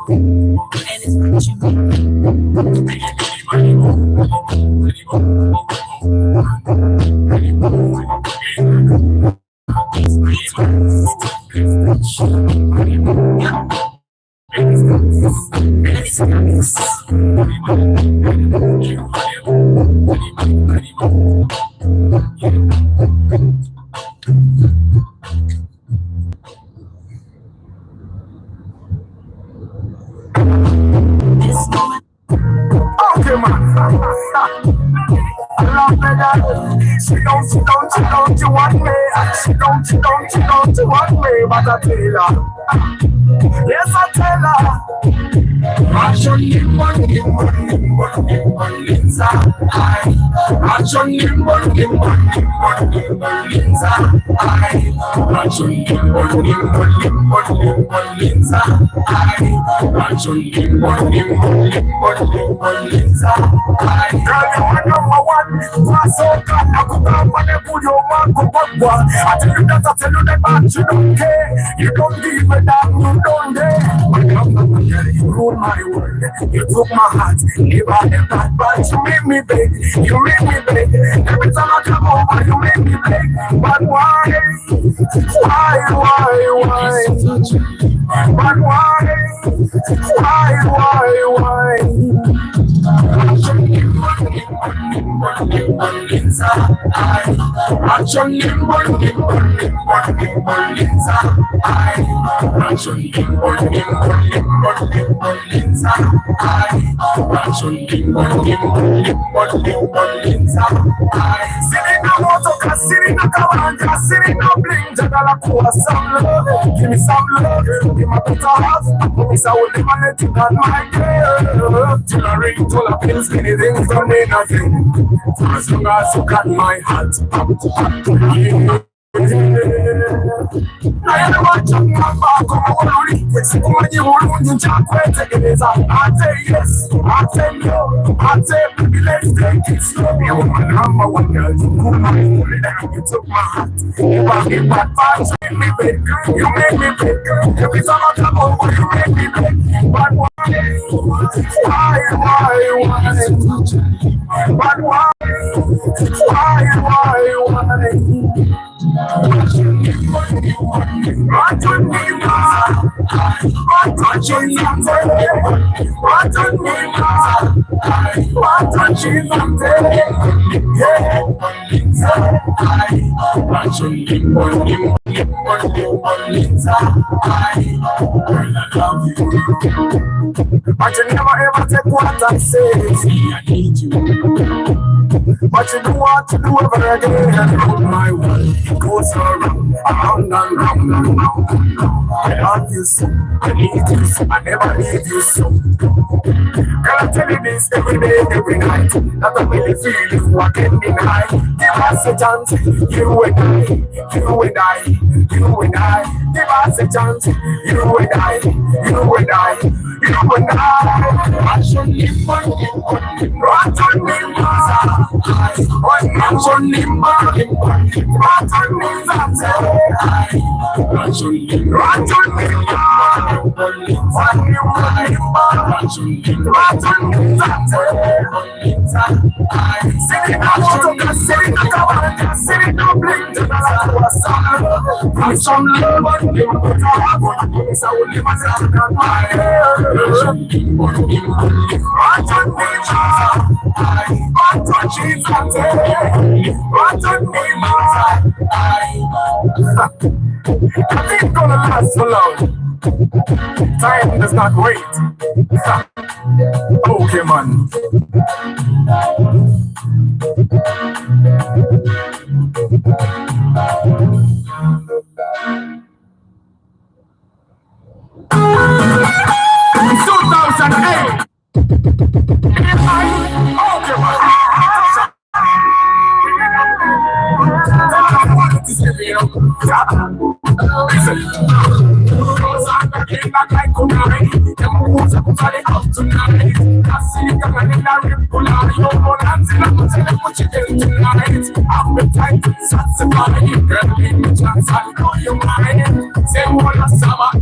And it's what you Okay, man. I love that. She don't, you want me. She don't, you want me. But I tell her. Yes, I tell her. Action money, you don't give a damn, you don't dare. You rule my world, you took my heart, never ever, but you made me beg, you made me beg. Every time I come over, you make me beg. But why? But why? Give me some love, give my better half. Promise I will never let you down, my girl. Till I ring, till I pills, many things don't mean nothing. For as long as you got my heart, I don't want to come back on my when you want to jump, take it. I say yes, I say no, I say baby, let's take it slow. You're my number one girl, you cool my only down, you took my heart. You are me bad vibes, you make me big, you make me big. Every time I come over, you make me big. But why? But why? But you never ever take what I say. I need you. But you do what you do ever again. Oh my world, it goes around and round. I love you so, I need you so, I never leave you so. Girl, I tell you this every day, every night. That I really feel you, I can't deny. Give us a chance, you and I. Give us a chance, you and I. I should live on you, right on me, some love on you, but I will live on my I think gonna last so long. Time does not wait. Okay, man.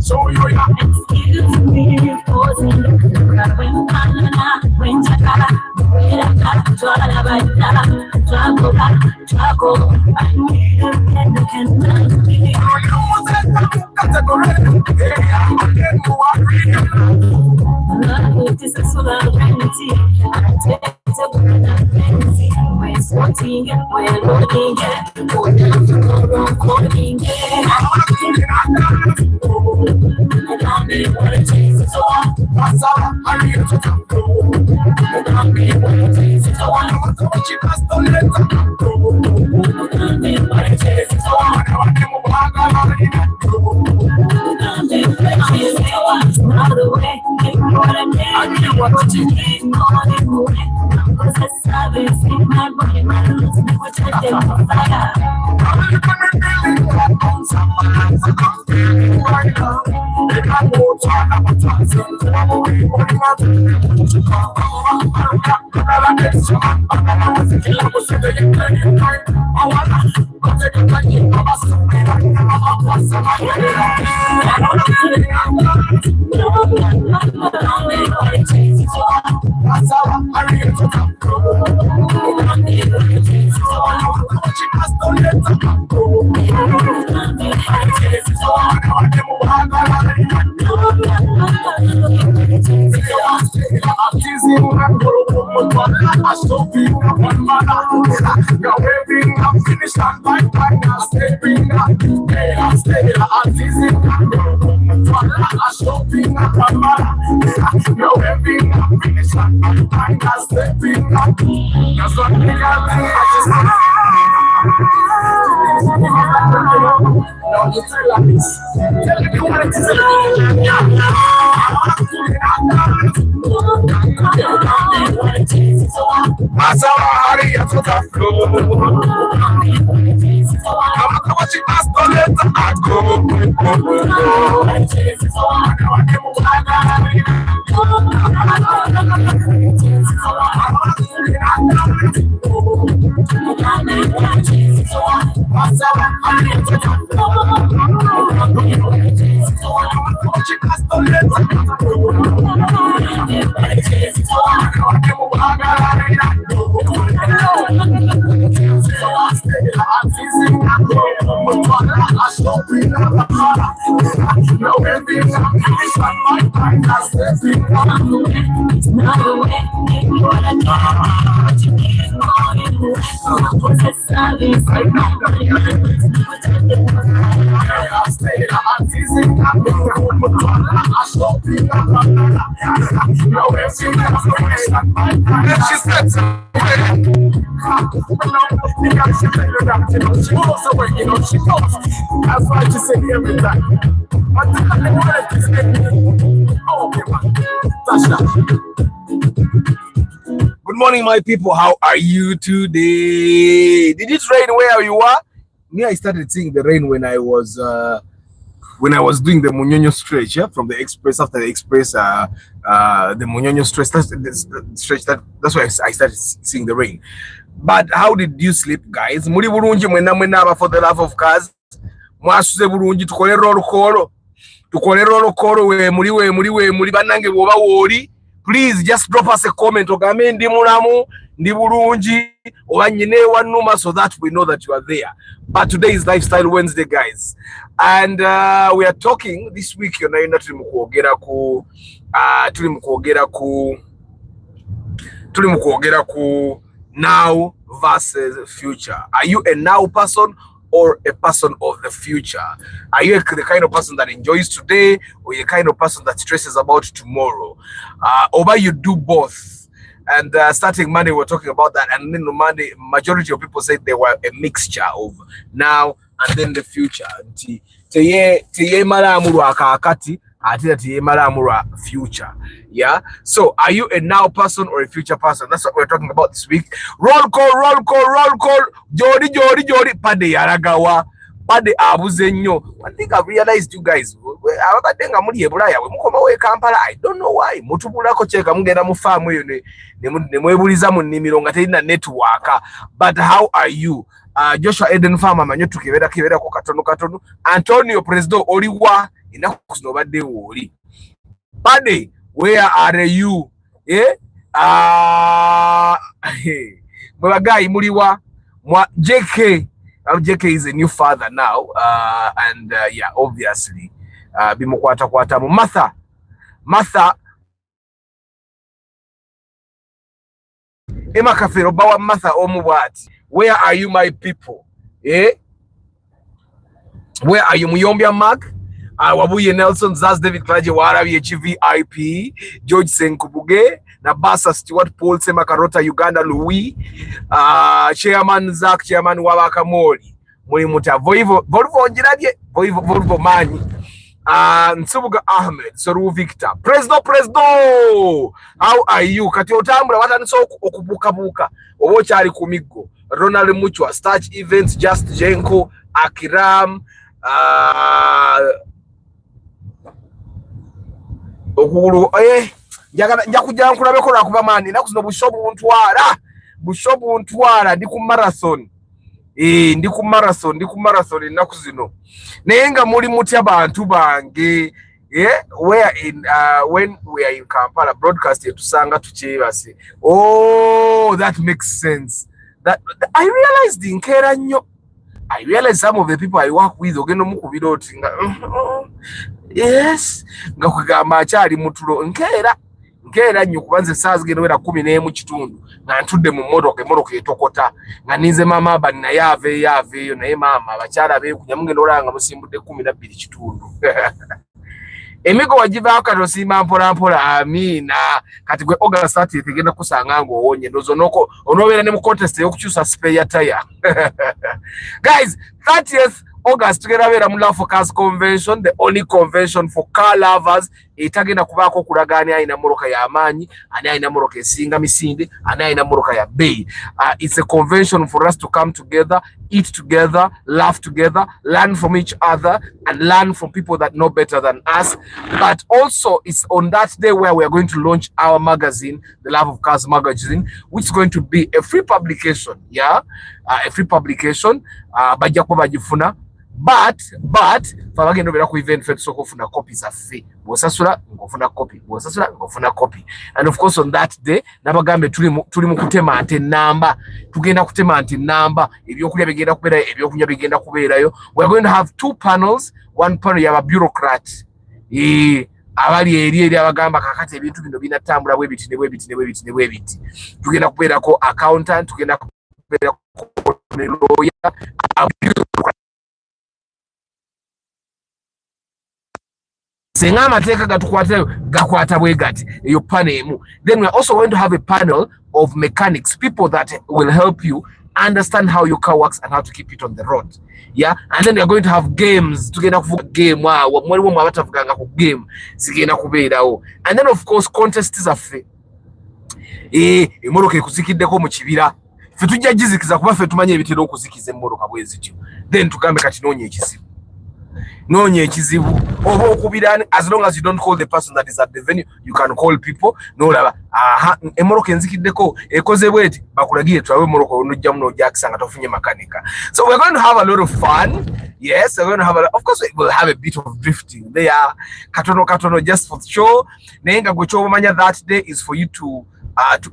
Show you your Good morning, my people. How are you today? Did it rain where you are? Me, I started seeing the rain when I was doing the Munyonyo stretch, yeah, from the express. After the express, the Munyonyo stretch, that's why I started seeing the rain. But how did you sleep, guys? Muri burungi mwena for the love of cars. Mwasuze burungi tukole roll call we muri banange boba wori. Please just drop us a comment ogame ndi mulamu ndi bulungi oba nyine wanuma, so that we know that you are there. But today is Lifestyle Wednesday, guys, and we are talking this week tuli mukwogera ku now versus future. Are you a now person or a person of the future? Are you the kind of person that enjoys today, or the kind of person that stresses about tomorrow? Or you do both? And starting Monday, we're talking about that. And then on Monday, majority of people said they were a mixture of now and then the future. Future. Yeah. So are you a now person or a future person? That's what we're talking about this week. Roll call. Jody. Pade yaragawa. Pade abuzenyo. One thing I've realized, you guys, I don't know why. But how are you? Joshua Eden Farmer manyotu kibera ko katono. Antonio President Oliwa inakuzobade woli. Pade Where are you? Guy Muriwa JK. JK is a new father now, and yeah, obviously, bimukwata kwata mu Martha Emma Kafero bawa Martha Omuwati. Where are you, my people? Where are you, Muyombia Mark? Wabuye Nelson, Zaz David Klaje Warabi HVIP, George Senkubuge, Nabasa Stewart Paul Semakarota Uganda Louis, Chairman Zach, Chairman Wabakamori, Murimuta Voivo Njirabye, Voivo Mani, Nsubuga Ahmed, Soru Victor, Presdo, how are you? Kati otambula watanso okubukabuka, owochali kumigo, Ronald Muchwa, Starch Events, Just Jenko, Akiram, okulu njakujja nkulabeko lwakuba mani naku zino bushobu ntwala ndi ku marathon ndi ku marathon ennaku zino naye nga muli mutya bantu bange when we are in Kampala broadcast etusanga tukyebase. Oh, that makes sense. That I realized nkeera nnyo. I realize some of the people I work with ogenda mukubira oti nga yes nga kugamba akyali mutulo nkeera nnyo kubanze saa zigenda wera 11 kitundu nga ntudde mu mmotoka etokota nga ninze maama abani naye aveeyo naye maama abakyala beekunya mugenda olanga musimbudde 12 kitundu emigo wagivaako kati osiima mpolampola amiina kati gwe August 30th egenda kusanga ng'owonye ndozo onoobeera ne mu contest ey'okukyusa spare tire. Guys, 30th August tugenda beera mu Love for Cars Convention, the only convention for car lovers. Etagenda kubaako okulagaani alina mmotoka y'amaanyi, ani alina mmotoka esinga misinde, ani alina mmotoka ya bbeeyi. It's a convention for us to come together, eat together, laugh together, learn from each other, and learn from people that know better than us. But also, it's on that day where we are going to launch our magazine, the Love of Cars magazine, which is going to be a free publication. Yeah, a free publication. Bajja kuba bagifuna. But fabagenda obera ku event fete soko funa copies affe bosasula ngofuna copy, and of course on that day nabagambe tuli mu kutema ante namba, tugenda kutema ante namba, ebyokulya bigenda kubeera, ebyokunywa bigenda kubeerayo. We are going to have 2 panels. One panel yaba bureaucrat abali eri abagamba kakati ebintu bino binatambula bwe biti. Tugenda kubeerako accountant, tugenda kubeerako lawyer, senga amateeka gakwata bwe gati eyo panel emu. Then we are also going to have a panel of mechanics, people that will help you understand how your car works and how to keep it on the road. Yeah, and then we are going to have games. Tugenda kuvuga game mwalimu abatavuganga ku game zigenda kubeerawo, and then of course contests affe emmoroka ekuzikiddeko mu kibira ffe tujja gizikiza kuba ffe tumanye ebitera okuzikiza emmoroka bwe zityo, then tugambe kati noonya ekizibu oba okubirani. As long as you don't call the person that is at the venue, you can call people. Nolaba emmoroka enzikiddeko ekoze bweti bakulagire twawe emmoroka onojja muno ojakisanga tofunye makanika. So we're going to have a lot of fun. Yes, we're going to have of course we'll have a bit of drifting there, katono just for show. Naye nga gwe kyobamanya that day is for you to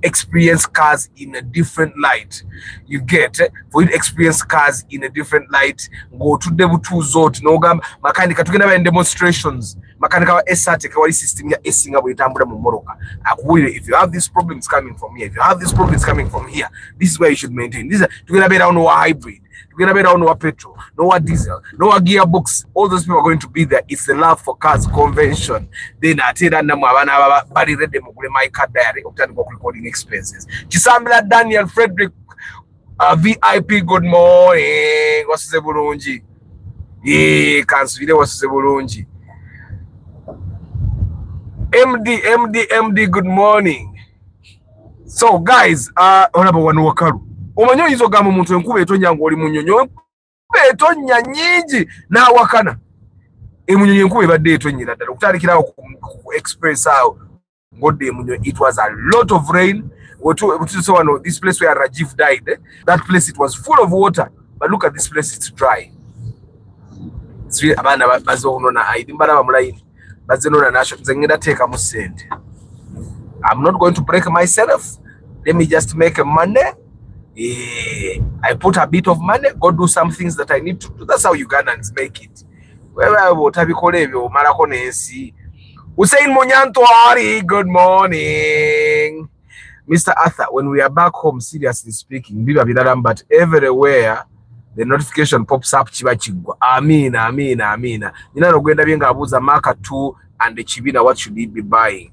experience cars in a different light. You get for you to experience cars in a different light. Go to the butuzo nogamba makanika tugenda ba demonstrations. Makanika wa esate kwa system ya esinga bwitambula mu moroka. Akubulire, if you have these problems coming from here, if you have these problems coming from here, this is where you should maintain. This tugenda be down no hybrid. Tugenda be down no petrol, no diesel, no gearbox. All those people are going to be there. It's the Love for Cars convention. Then atera namu abana bali ready mugule my car diary okutandika recording expenses. Kisambira Daniel Frederick VIP, good morning. Wasize bulungi. Kansubire wasize bulungi. MD, good morning. So guys, olaba wano wakalu. Omanyo izo gama muntu enkuba etonya ngoli munyonyo. Enkuba etonya nyingi na wakana. Emunyonyo enkuba ebadde etonyera ddala okutandikirawo ku express awo ngodde emunyonyo. It was a lot of rain. So this place where Rajiv died, that place it was full of water. But look at this place, it's dry. It's really abana bazonona aidi mbara bamulaini. Bazenona nasho nzengenda teka mu sente. I'm not going to break myself. Let me just make money. I put a bit of money, go do some things that I need to do. That's how Ugandans make it. Hussein Munyantwari, good morning. Mr. Arthur, when we are back home, seriously speaking, but everywhere the notification pops up. Amina. Marker 2 and the Chibina, what should he be buying?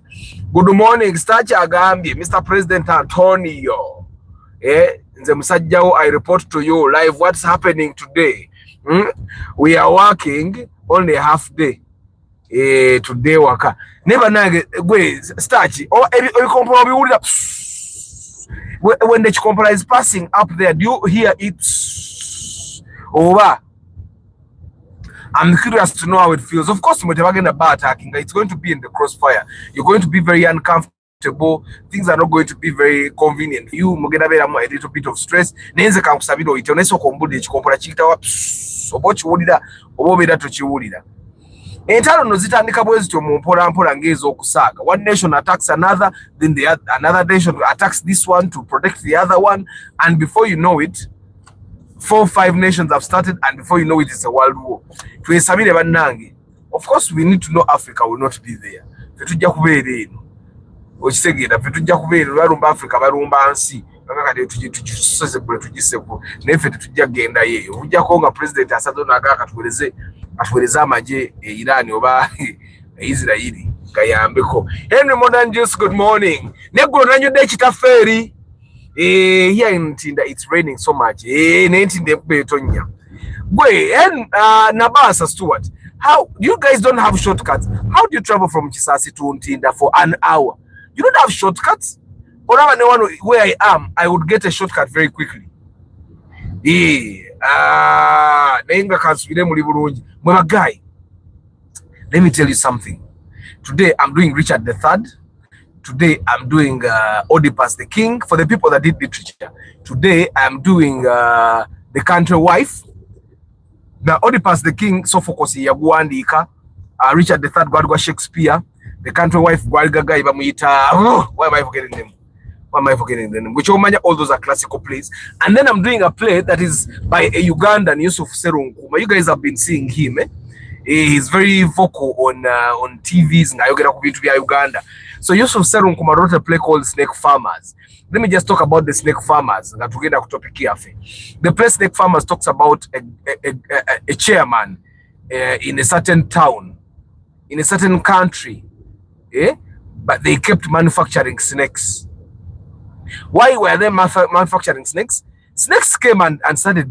Good morning, Stacha Agambi, Mr. President Antonio. I report to you live what's happening today. We are working only half day. Today waka. Never nage starch or when the company is passing up there, do you hear it over? I'm curious to know how it feels. Of course, it's going to be in the crossfire. You're going to be very uncomfortable. Things are not going to be very convenient. You a little bit of stress. One nation attacks another, then another nation attacks this one to protect the other one, and before you know it, 4 or 5 nations have started, and before you know it, it's a world war. Of course, we need to know Africa will not be there. Henry Modern Juice, good morning. Here in Tinda, it's raining so much. Nabasa Stewart, how you guys don't have shortcuts? How do you travel from Chisasi to Tinda for an hour? You don't have shortcuts? Where I am, I would get a shortcut very quickly. Guy, let me tell you something. Today I'm doing Richard III. Today I'm doing Oedipus the King for the people that did literature. Today I'm doing the Country Wife. The Oedipus the King, Sophocles Yaguandika, Richard III, Gwadwa Shakespeare, the Country Wife, Gwalgaga Ibamuita. Why am I forgetting them? Which all those are classical plays. And then I'm doing a play that is by a Ugandan, Yusuf Serunkuma. You guys have been seeing him. He's very vocal on TVs in Uganda. So Yusuf Serunkuma wrote a play called Snake Farmers. Let me just talk about the Snake Farmers. The play Snake Farmers talks about a chairman in a certain town, in a certain country, but they kept manufacturing snakes. Why were they manufacturing snakes? Snakes came and started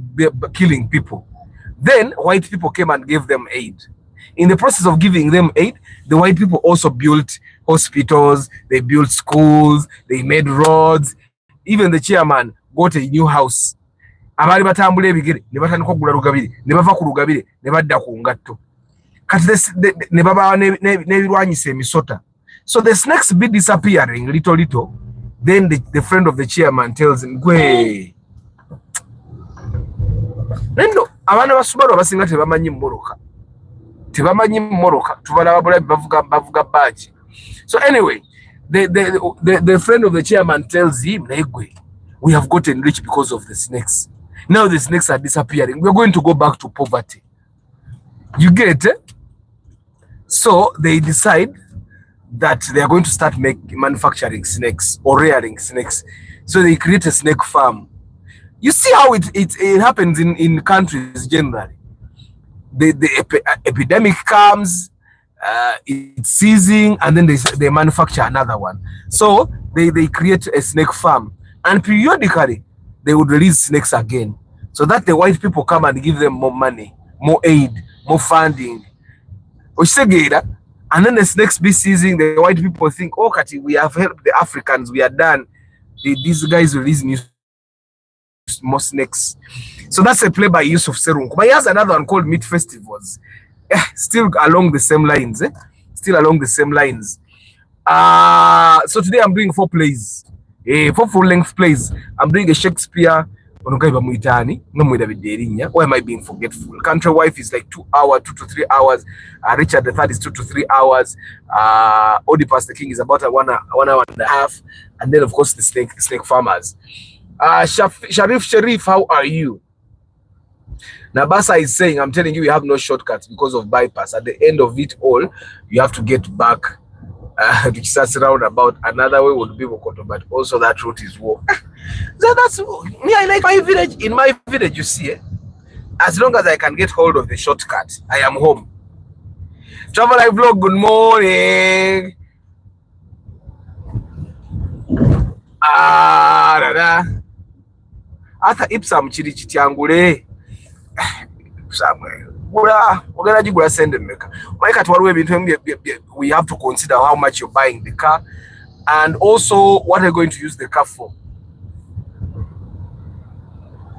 killing people. Then white people came and gave them aid. In the process of giving them aid, the white people also built hospitals, they built schools, they made roads. Even the chairman got a new house. So the snakes be disappearing little. Then the friend of the chairman tells him, "Gwe, nendo abana basubalo abasinga tebamanyi moroka tubala babula bavuga baji." So anyway, the friend of the chairman tells him, "Gwe, we have gotten rich because of the snakes. Now the snakes are disappearing. We're going to go back to poverty." You get it? So they decide that they are going to start manufacturing snakes or rearing snakes. So they create a snake farm. You see how it happens in countries generally. The epidemic comes, it's seizing, and then they manufacture another one. So they create a snake farm, and periodically they would release snakes again, so that the white people come and give them more money, more aid, more funding. And then the snakes be seizing, the white people think, "Oh, Kati, we have helped the Africans, we are done." These guys release more snakes. So that's a play by Yusuf Serunku. But he has another one called Meat Festivals. Still along the same lines. So today I'm doing 4 plays. 4 full-length plays. I'm doing a Shakespeare, Why am I being forgetful? Country wife is like 2 hours, 2 to 3 hours. Richard the Third is 2 to 3 hours. Oedipus the King is about 1 hour and a half. And then of course the snake farmers. Sharif, how are you? Nabasa is saying, I'm telling you, you have no shortcuts because of bypass. At the end of it all, you have to get back to Kisasi roundabout. Another way would be Bokoto, but also that route is war. So that's me. I like my village. In my village, you see, as long as I can get hold of the shortcut, I am home. Travel Live Vlog, good morning. Ata ipsam chiri chitiangule. We have to consider how much you're buying the car and also what you're going to use the car for.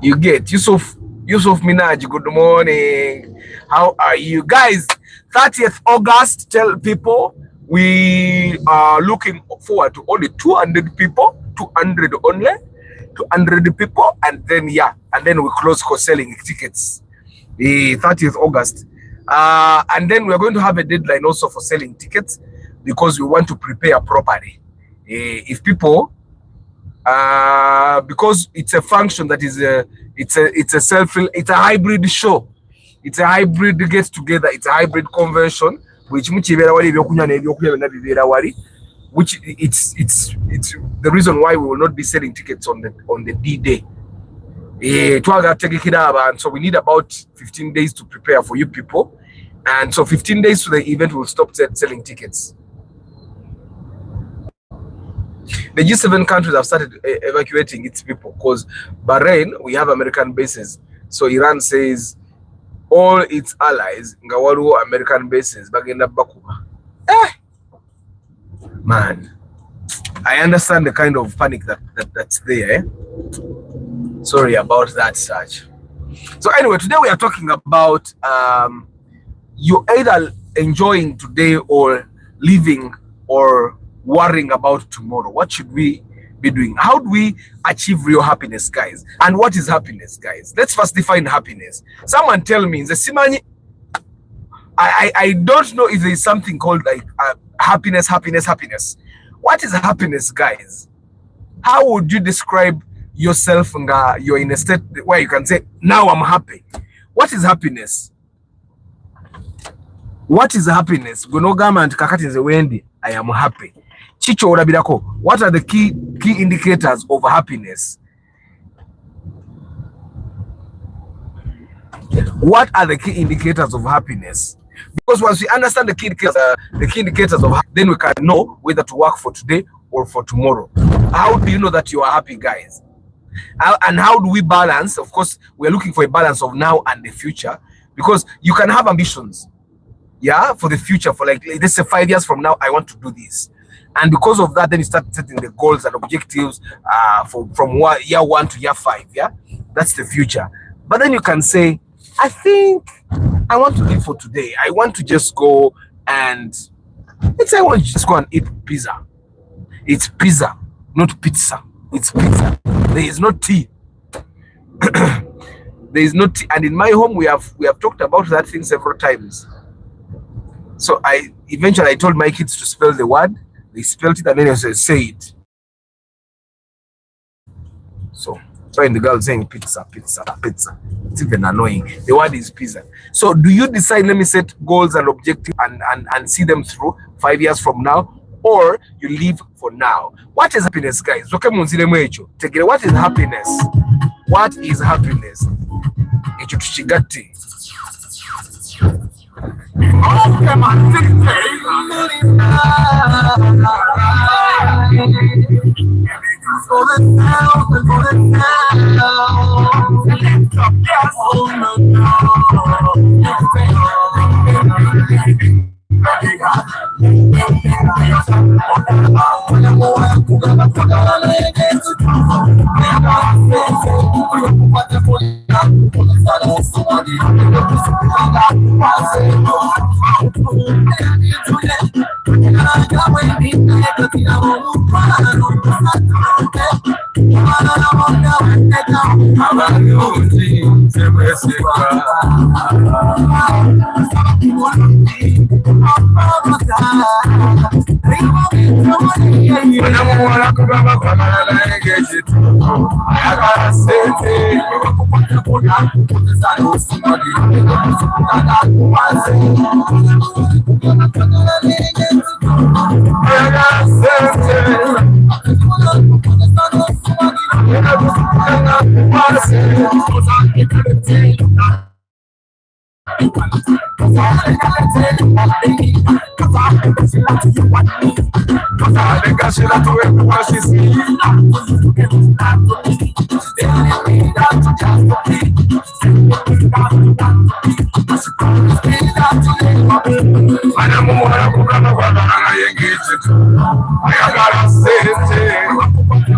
You get Yusuf Minaj, good morning. How are you guys? 30th August, tell people we are looking forward to only 200 people, 200 only. 200 people, and then we close for selling tickets the 30th August, and then we're going to have a deadline also for selling tickets because we want to prepare properly. If people because it's a function that is it's a hybrid show, it's a hybrid get together, it's a hybrid convention which it's the reason why we will not be selling tickets on the D-Day. So we need about 15 days to prepare for you people, and so 15 days to the event we'll stop selling tickets. The G7 countries have started evacuating its people because Bahrain, we have American bases, so Iran says all its allies ngawaru American bases bagenda bakuba. Man, I understand the kind of panic that's there. Sorry about that, Sarge. So anyway, today we are talking about you either enjoying today or living or worrying about tomorrow. What should we be doing? How do we achieve real happiness, guys? And what is happiness, guys? Let's first define happiness. Someone tell me, the Simani, I don't know if there is something called like happiness. What is happiness, guys? How would you describe yourself? You're in a state where you can say, now I'm happy. What is happiness? What is happiness? Gonogama and Kakati Wendy, I am happy. Chicho Urabirako, what are the key indicators of happiness? What are the key indicators of happiness? Because once we understand the key indicators of happiness, then we can know whether to work for today or for tomorrow. How do you know that you are happy, guys? And how do we balance? Of course, we're looking for a balance of now and the future, because you can have ambitions, for the future, for like, let's say 5 years from now, I want to do this. And because of that, then you start setting the goals and objectives from year 1 to year 5, That's the future. But then you can say, I think I want to live for today. I want to just go and, let's say I want to just go and eat pizza. It's pizza, not pizza. It's pizza. There is no tea. There is no tea. And in my home, we have talked about that thing several times. So I eventually told my kids to spell the word. They spelled it and then I said, say it. So when the girl saying pizza, it's even annoying. The word is pizza. So do you decide, let me set goals and objectives and see them through 5 years from now, or you live for now? What is happiness, guys? What is happiness? What is happiness?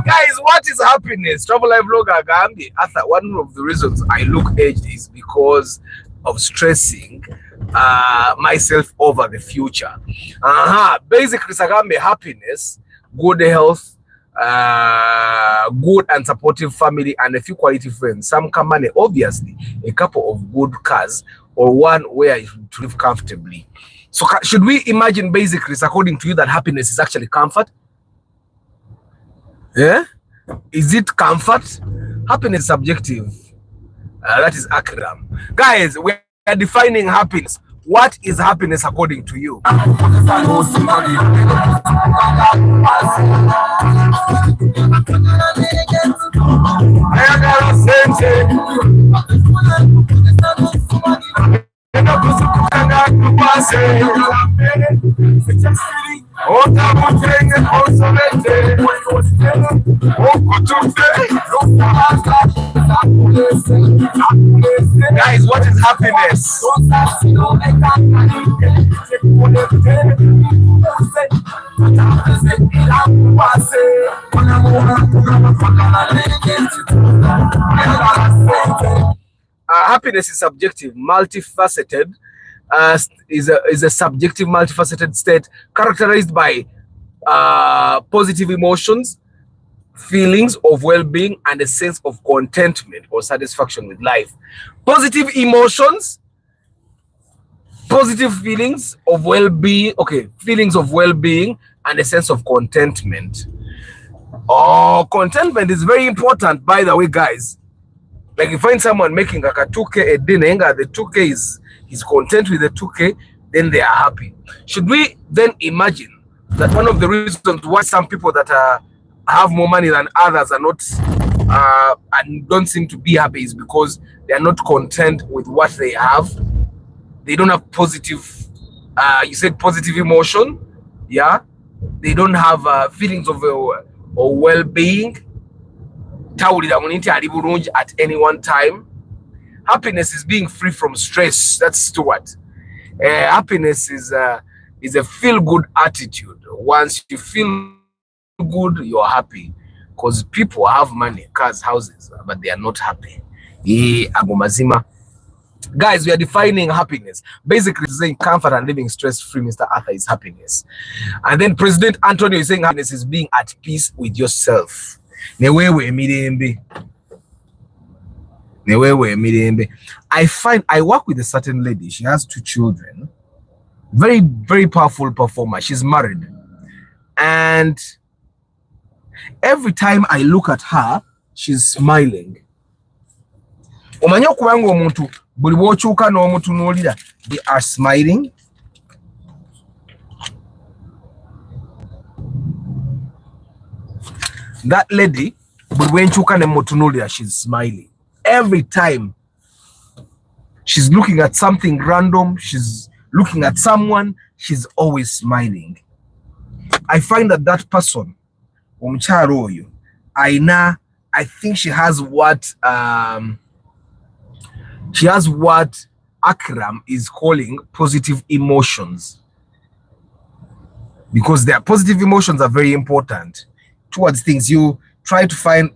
Guys, what is happiness? Travel life vlogger Gambi. One of the reasons I look aged is because of stressing myself over the future. Basically, Sagambe, happiness, good health, good and supportive family, and a few quality friends. Some company, obviously, a couple of good cars, or one where you live comfortably. So should we imagine, basically, according to you, that happiness is actually comfort? Yeah? Is it comfort? Happiness is subjective. That is akram. Guys, we are defining happiness. What is happiness according to you? Guys, what is happiness? Happiness is subjective, multifaceted. Is a subjective, multifaceted state characterized by positive emotions, feelings of well-being, and a sense of contentment or satisfaction with life. Positive emotions, positive feelings of well-being, feelings of well-being, and a sense of contentment. Contentment is very important, by the way, guys. Like, you find someone making like a 2K a day, the 2K is content with the 2K, then they are happy. Should we then imagine that one of the reasons why some people that have more money than others are not and don't seem to be happy is because they are not content with what they have? They don't have positive, you said positive emotion, yeah? They don't have feelings of well-being at any one time. Happiness is being free from stress. That's to what happiness is a feel-good attitude. Once you feel good, you're happy, because people have money, cars, houses, but they are not happy. Guys, we are defining happiness. Basically, saying comfort and living stress-free, Mr. Arthur, is happiness. And then President Antonio is saying happiness is being at peace with yourself. I work with a certain lady. She has 2 children. Very, very powerful performer. She's married. And every time I look at her, she's smiling. They are smiling. That lady, she's smiling. Every time she's looking at something random, she's looking at someone, she's always smiling. I find that person, I think she has what Akram is calling positive emotions, because their positive emotions are very important towards things. You try to find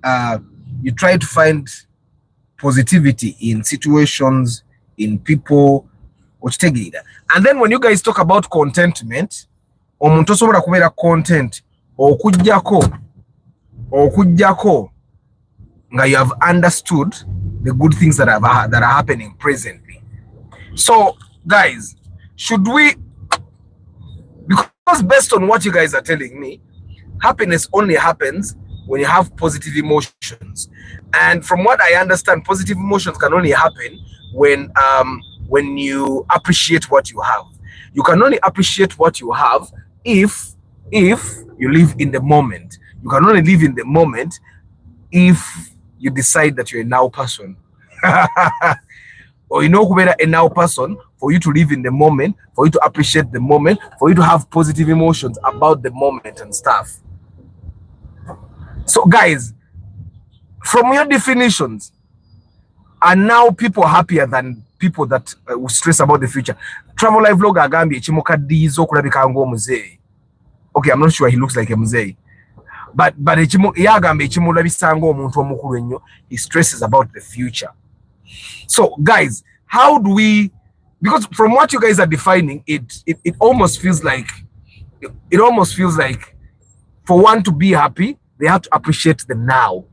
positivity in situations, in people, and then when you guys talk about contentment, content okujjako you have understood the good things that are happening presently. So guys, should we, because based on what you guys are telling me, happiness only happens when you have positive emotions, and from what I understand, positive emotions can only happen when you appreciate what you have. You can only appreciate what you have if you live in the moment. You can only live in the moment if you decide that you're a now person. Or you know, whether a now person, for you to live in the moment, for you to appreciate the moment, for you to have positive emotions about the moment and stuff. So guys, from your definitions, are now people happier than people that will stress about the future? Travel life vlog agambye chimuka dizo kulabika ngo muzee. Okay, I'm not sure he looks like a muzee. But yagambye chimulabisa ngo omuntu omukulu ennyo, he stresses about the future. So guys, how do we, because from what you guys are defining, it almost feels like for one to be happy, they have to appreciate the now.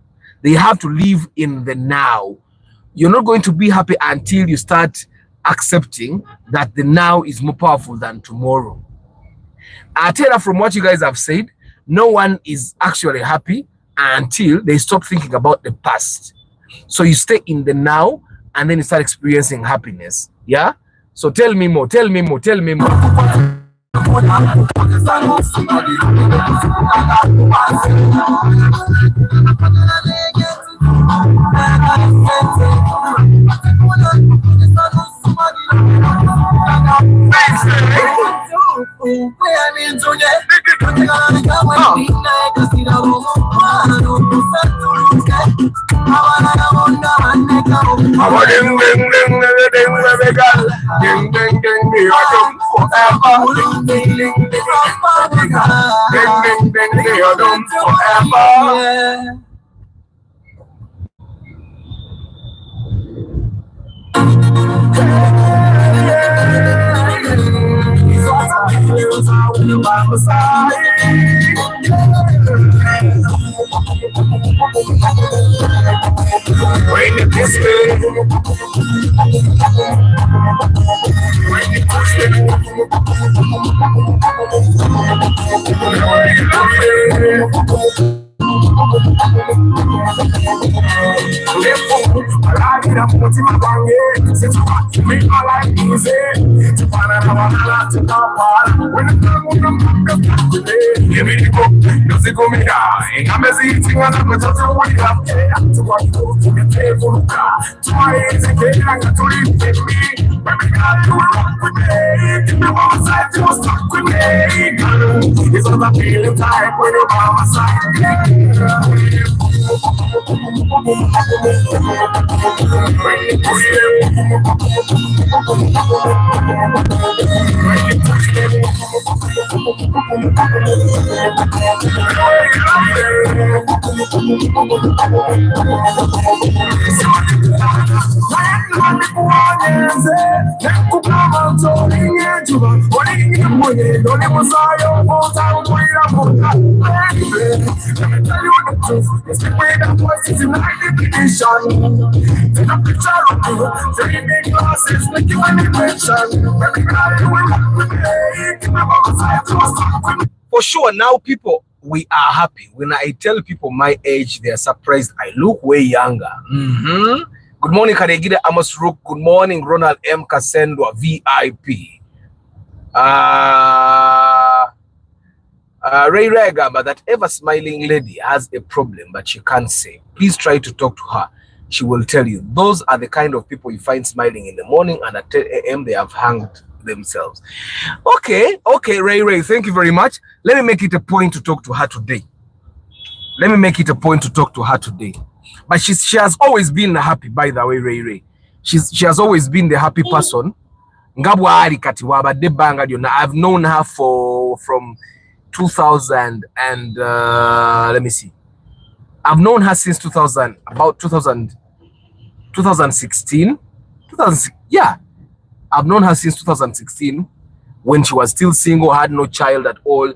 They have to live in the now. You're not going to be happy until you start accepting that the now is more powerful than tomorrow. I tell you, from what you guys have said, no one is actually happy until they stop thinking about the past. So you stay in the now and then you start experiencing happiness. Yeah? So tell me more. For sure, now people, we are happy. When I tell people my age, they are surprised. I look way younger. Good morning, Karegida Amos Rook. Good morning, Ronald M. Kasendwa, VIP. Ray Ragamba, that ever smiling lady has a problem, but she can't say. Please try to talk to her. She will tell you. Those are the kind of people you find smiling in the morning, and at 10 a.m. they have hanged themselves. Okay, Ray, thank you very much. Let me make it a point to talk to her today. But she has always been happy, by the way, Ray. She has always been the happy person. I've known her from 2000 and let me see. I've known her since 2016. Yeah. I've known her since 2016 when she was still single, had no child at all.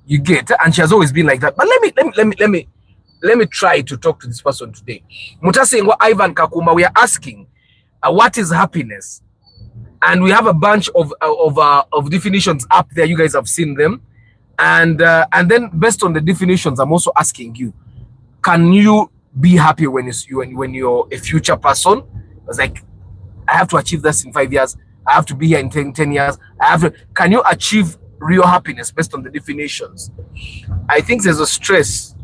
You get, and she has always been like that. But let let me try to talk to this person today. Mutasingwa Ivan Kakuma, we are asking, what is happiness? And we have a bunch of definitions up there. You guys have seen them, and then based on the definitions, I'm also asking you, can you be happy when you're a future person? It's like, I have to achieve this in 5 years. I have to be here in 10 years. Can you achieve real happiness based on the definitions? I think there's a stress.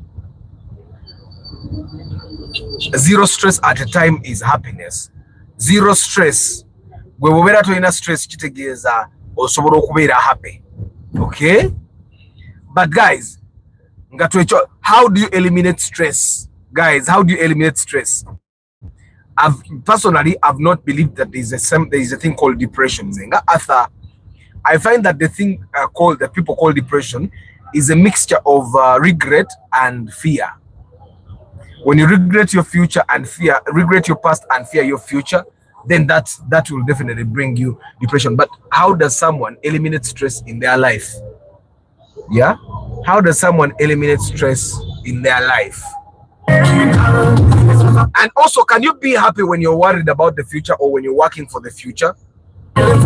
Zero stress at a time is happiness. Zero stress. We will better to ina stress chitegeza osobola okubeera happy. Okay? But guys, how do you eliminate stress? Guys, how do you eliminate stress? I've not believed that there is a thing called depression. I find that the thing that people call depression is a mixture of regret and fear. When you regret your future and regret your past and fear your future, then that will definitely bring you depression. But how does someone eliminate stress in their life? Yeah? How does someone eliminate stress in their life? And also, can you be happy when you're worried about the future or when you're working for the future? Guys,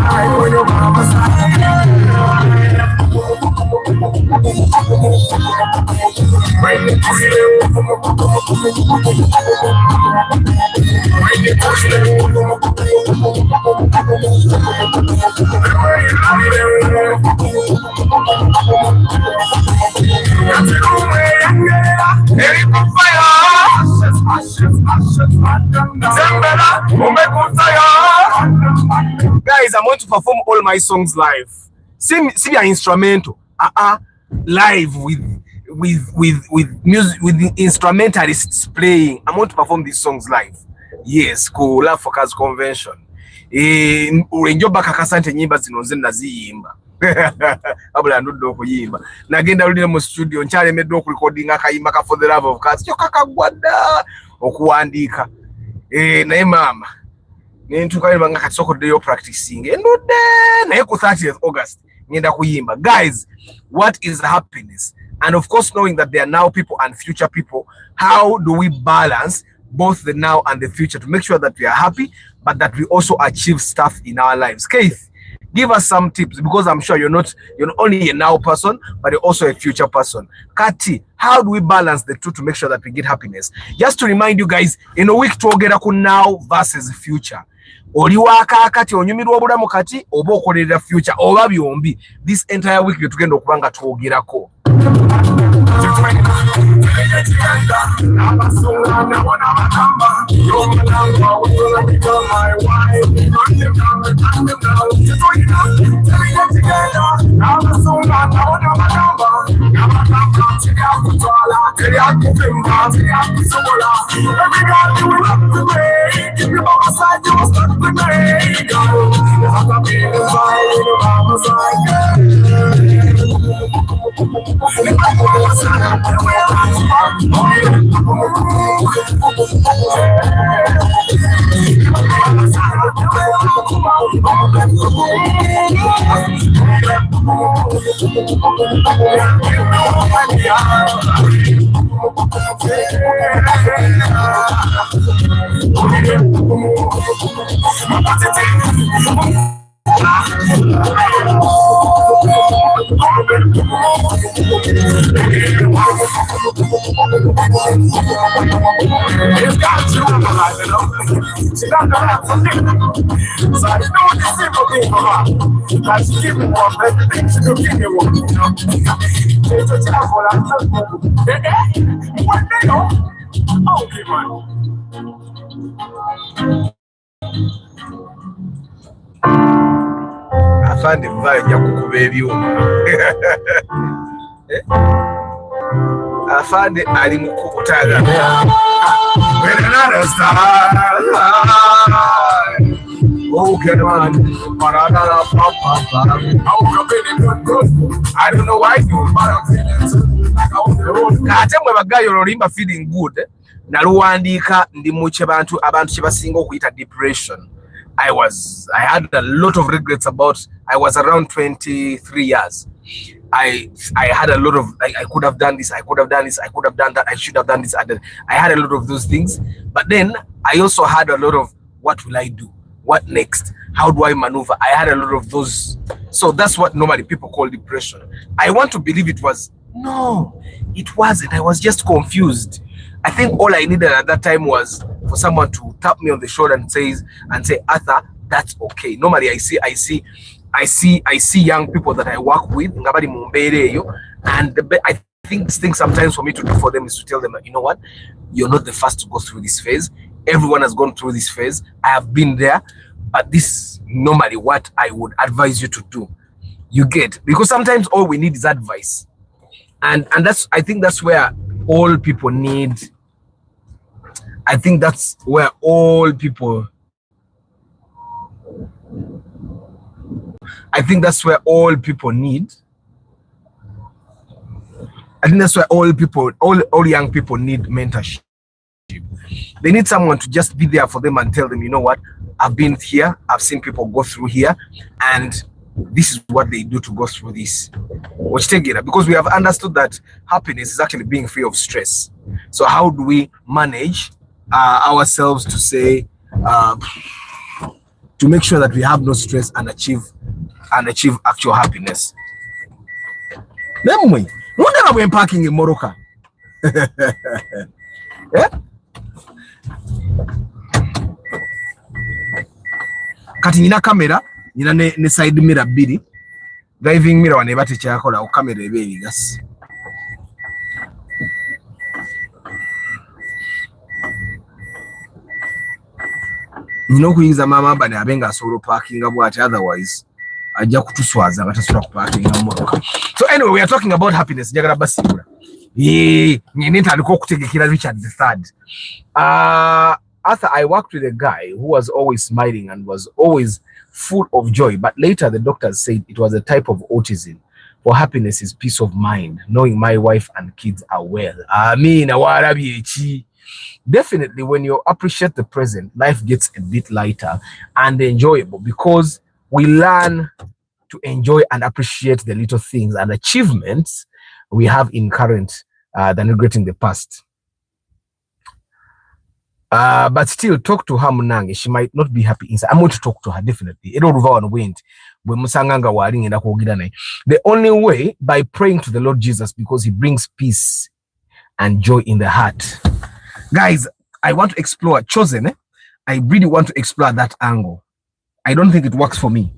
I'm going to perform all my songs live. See an instrumental, live with music, with the instrumentalists playing. I'm going to perform these songs live. Yes, cool. Love Focus Convention. Urenjoba kakasante nyimba zinoze naziyimba. Abula ndodo kuyimba. Nagenda luli mu studio nchale meddo okurecordinga akayimba ka For the Love of God. Kyo kakagwada okuwandika. Naye mama nentuka nga kasoko deyo practicing. Endode naye ku 30th August ngenda kuyimba. Guys, what is happiness? And of course, knowing that there are now people and future people, how do we balance both the now and the future to make sure that we are happy, but that we also achieve stuff in our lives? Keith, give us some tips, because I'm sure you're not only a now person, but you're also a future person. Kati, how do we balance the two to make sure that we get happiness? Just to remind you guys, in a week twogera ku now versus future. Oli waka kati onyumirwa obulamu kati oba okolera future oba byombi. This entire week tugenda okubanga twogerako. It's got you on my life, you know. She don't know how to live. So I know this simple thing for her. Like she give me one, everything she do give me one, you know. She's a child for that. One day, oh, okay, man. Afande mvayo nyakukuba ebyuma. Afande ali mu kukutaga. When another star, oh, get on, I don't know why you, but I'm feeling so. Feeling good. Naluwandika ndi muche abantu chibasinga okuyita depression. I had a lot of regrets I was around 23 years. I had a lot of like, I could have done this, I could have done this, I could have done that, I should have done this. I had a lot of those things, but then I also had a lot of what will I do? What next? How do I maneuver? I had a lot of those. So that's what normally people call depression. I want to believe it was. No, it wasn't. I was just confused. I think all I needed at that time was for someone to tap me on the shoulder and say, Arthur, that's okay. Normally I see young people that I work with, and I think this thing sometimes for me to do for them is to tell them, you know what, you're not the first to go through this phase. Everyone has gone through this phase. I have been there, but this is normally what I would advise you to do. You get, because sometimes all we need is advice, and I think that's where all people need. I think that's where all people. I think that's where all people need. I think that's where all young people need mentorship. They need someone to just be there for them and tell them, you know what, I've been here, I've seen people go through here, and this is what they do to go through this. Because we have understood that happiness is actually being free of stress. So how do we manage ourselves to say, to make sure that we have no stress and achieve actual happiness? Then we wonder when parking in Morocco. Yeah? Kati nina kamera, nina ne side mirror biri. Driving mirror wane bati kyakola o kamera ebe ebigasi. Nina okuyinza mama bane abenga asobola parkinga bwati, otherwise ajja kutuswaza nga tasobola kuparkinga mu motoka. So anyway, we are talking about happiness. Njagala basibula. Nyine ntandika okutegekera Richard III. Arthur, I worked with a guy who was always smiling and was always full of joy, but later the doctors said it was a type of autism. For happiness is peace of mind, knowing my wife and kids are well. Definitely, when you appreciate the present, life gets a bit lighter and enjoyable, because we learn to enjoy and appreciate the little things and achievements we have in current than regretting the past. But still, talk to her Munange. She might not be happy inside. I'm going to talk to her, definitely. The only way, by praying to the Lord Jesus, because he brings peace and joy in the heart. Guys, I want to explore Chosen. I really want to explore that angle. I don't think it works for me.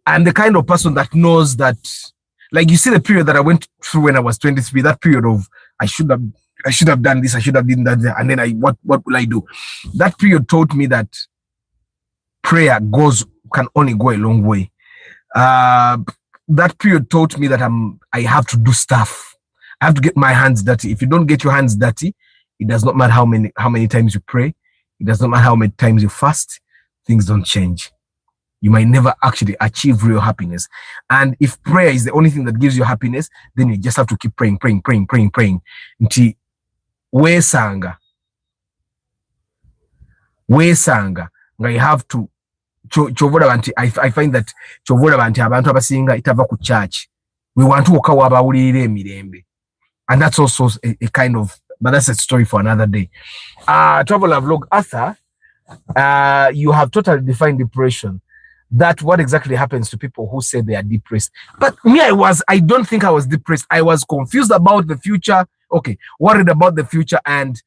I'm the kind of person that knows that, like, you see the period that I went through when I was 23, that period of I should have done this, I should have done that, and then what will I do? That period taught me that prayer can only go a long way. That period taught me that I have to do stuff. I have to get my hands dirty. If you don't get your hands dirty, it does not matter how many times you pray. It does not matter how many times you fast. Things don't change. You might never actually achieve real happiness. And if prayer is the only thing that gives you happiness, then you just have to keep praying. Until wesanga. You have to I find that chovola banti abantu abasinga itava ku church. We want to walk awaba ulire mirembe. And that's also a kind of, but that's a story for another day. Traveler vlog, Arthur, you have totally defined depression. That what exactly happens to people who say they are depressed. But me, I don't think I was depressed. I was confused about the future. Okay, worried about the future, and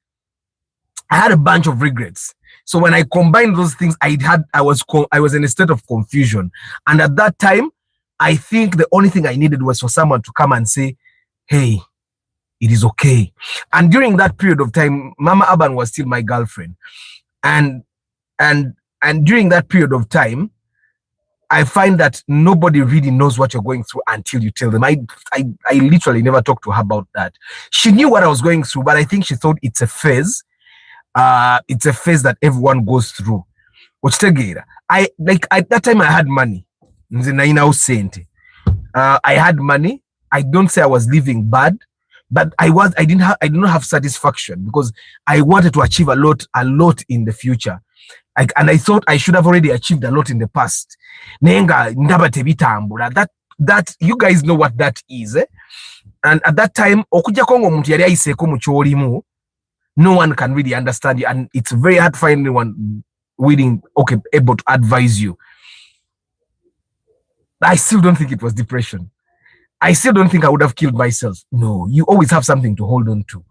I had a bunch of regrets. So when I combined those things, I was in a state of confusion. And at that time, I think the only thing I needed was for someone to come and say, hey, it is okay. And during that period of time, Mama Aban was still my girlfriend. And during that period of time, I find that nobody really knows what you're going through until you tell them. I literally never talked to her about that. She knew what I was going through, but I think she thought it's a phase. It's a phase that everyone goes through. At that time I had money. I had money. I don't say I was living bad, but I did not have satisfaction, because I wanted to achieve a lot in the future. And I thought I should have already achieved a lot in the past. That that, you guys know what that is, eh? And at that time, okuja kongo muntu yali ayiseko mu kyolimu, no one can really understand you, and it's very hard to find anyone willing, able to advise you. I still don't think it was depression. I still don't think I would have killed myself. No, you always have something to hold on to.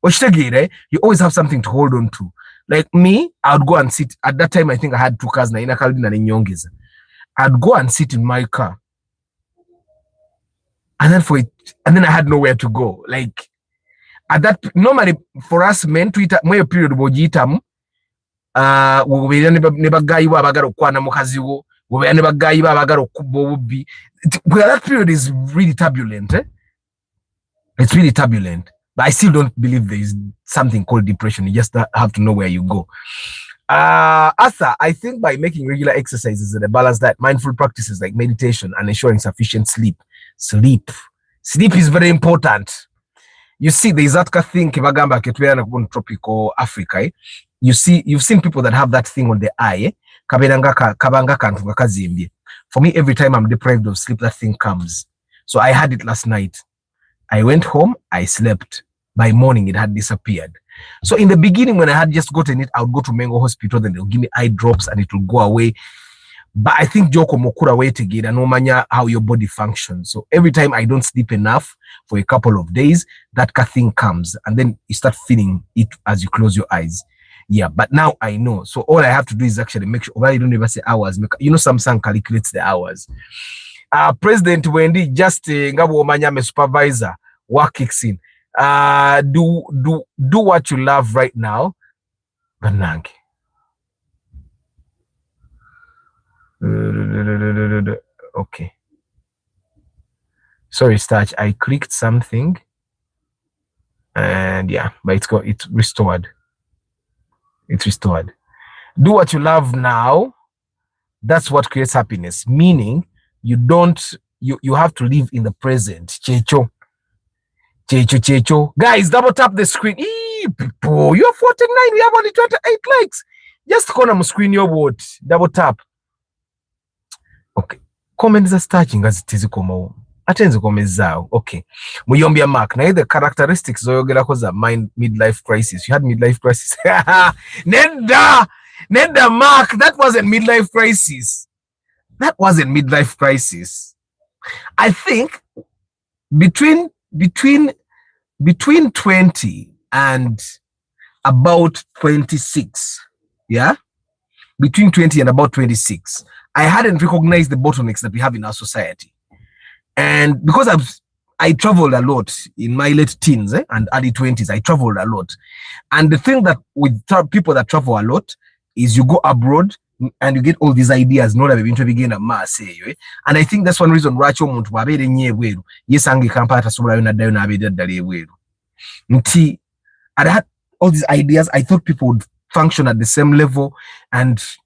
You always have something to hold on to. Like me, I would go and sit. At that time, I think I had 2 cars, I'd go and sit in my car. And then I had nowhere to go. Like, at that, normally for us men, Twitter, my period bojitam, that period is really turbulent. It's really turbulent. But I still don't believe there is something called depression. You just have to know where you go. Arthur, I think by making regular exercises and a balanced diet, mindful practices like meditation, and ensuring sufficient sleep is very important. You see, there's that thing in tropical Africa. Eh? You've seen people that have that thing on the eye. For me, every time I'm deprived of sleep, that thing comes. So I had it last night. I went home, I slept. By morning, it had disappeared. So in the beginning, when I had just gotten it, I would go to Mengo Hospital, then they'll give me eye drops and it will go away. But I think Joko Mokura wait again, and no manya how your body functions. So every time I don't sleep enough for a couple of days, that thing comes, and then you start feeling it as you close your eyes. Yeah, but now I know. So all I have to do is actually make sure, well, you don't ever say hours. Samsung calculates the hours. President Wendy, just ngabo manya me supervisor, work kicks in. Do what you love right now. Banange. Okay. Sorry, Starch. I clicked something, and yeah, but it's restored. It's restored. Do what you love now. That's what creates happiness. Meaning, you have to live in the present. Checho. Guys, double tap the screen. People, you're 49. We have only 28 likes. Just go on my screen your word. Double tap. Okay. Comments are starting as it is komo. Atenze comments zao. Okay. Muyombia Mark. Now the characteristics zoyogera koza midlife crisis. You had midlife crisis. Neda Mark. That wasn't midlife crisis. That wasn't midlife crisis. I think between 20 and about 26, yeah, between 20 and about 26, I hadn't recognized the bottlenecks that we have in our society. And because I traveled a lot in my late teens and early 20s, I traveled a lot. And the thing that with people that travel a lot is you go abroad and you get all these ideas. And I think that's one reason why I had all these ideas. I thought people would function at the same level, and so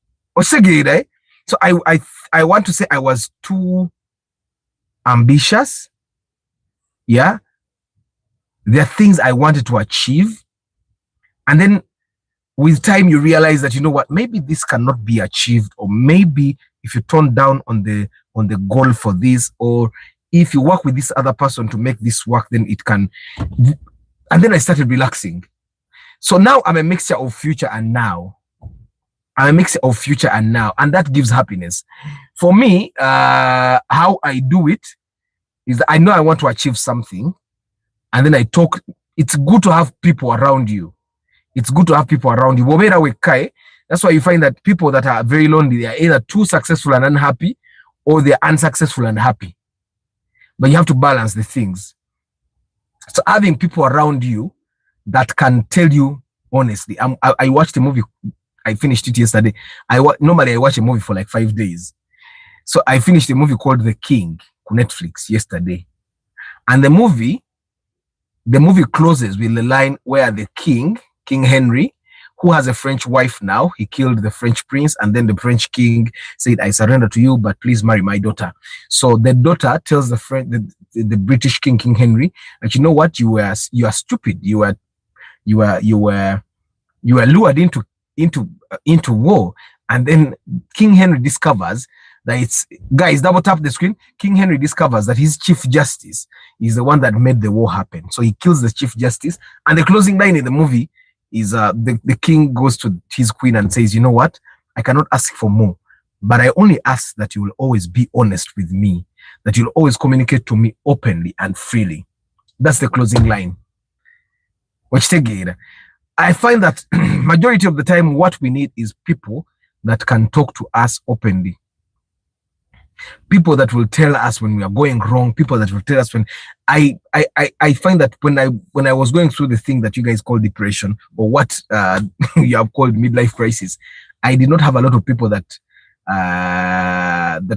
I want to say I was too ambitious. Yeah, there are things I wanted to achieve, and then with time you realize that, you know what, maybe this cannot be achieved, or maybe if you tone down on the goal for this, or if you work with this other person to make this work, then it can. And then I started relaxing. So now I'm a mixture of future and now. And that gives happiness. For me, how I do it is that I know I want to achieve something, and then I talk. It's good to have people around you. That's why you find that people that are very lonely, they are either too successful and unhappy, or they're unsuccessful and happy. But you have to balance the things. So having people around you that can tell you honestly. I watched a movie. I finished it yesterday. Normally I watch a movie for like 5 days. So I finished a movie called The King on Netflix yesterday. And the movie closes with the line where the King Henry, who has a French wife now, he killed the French prince, and then the French king said, "I surrender to you, but please marry my daughter." So the daughter tells the British King Henry, that, you know what, you are stupid. You were lured into war. And then King Henry discovers that it's, guys, double tap the screen. King Henry discovers that his chief justice is the one that made the war happen. So he kills the chief justice. And the closing line in the movie is the king goes to his queen and says, you know what? I cannot ask for more, but I only ask that you will always be honest with me, that you'll always communicate to me openly and freely. That's the closing line. Which again, I find that majority of the time what we need is people that can talk to us openly. People that will tell us when we are going wrong, people that will tell us when I find that when I was going through the thing that you guys call depression, or what you have called midlife crisis, I did not have a lot of people that